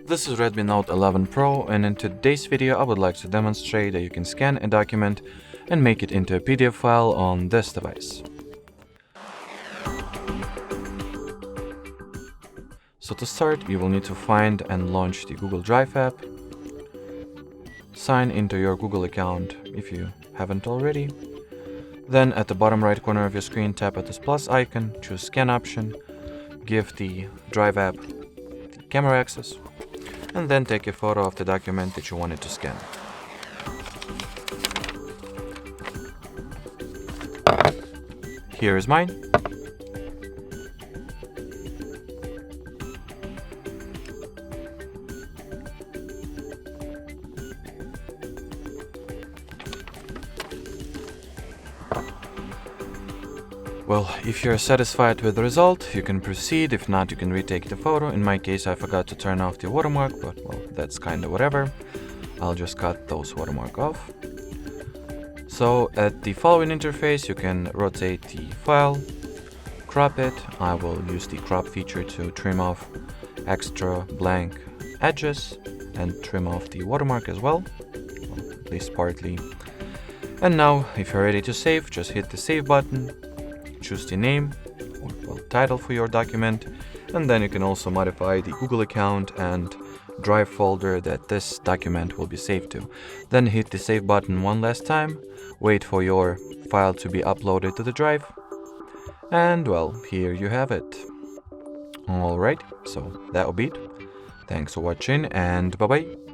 This is Redmi Note 11 Pro, and in today's video I would like to demonstrate that you can scan a document and make it into a PDF file on this device. So to start, you will need to find and launch the Google Drive app. Sign into your Google account if you haven't already. Then at the bottom right corner of your screen, tap at this plus icon, choose scan option, give the Drive app the camera access, and then take a photo of the document that you wanted to scan. Here is mine. Well, if you're satisfied with the result, you can proceed. If not, you can retake the photo. In my case, I forgot to turn off the watermark, but well, that's kinda whatever. I'll just cut those watermark off. So at the following interface, you can rotate the file, crop it. I will use the crop feature to trim off extra blank edges and trim off the watermark as well, at least partly. And now, if you're ready to save, just hit the save button. Choose the name or title for your document, and then you can also modify the Google account and Drive folder that this document will be saved to. Then hit the save button one last time, wait for your file to be uploaded to the drive, and well, here you have it. Alright, so that'll be it. Thanks for watching, and bye bye.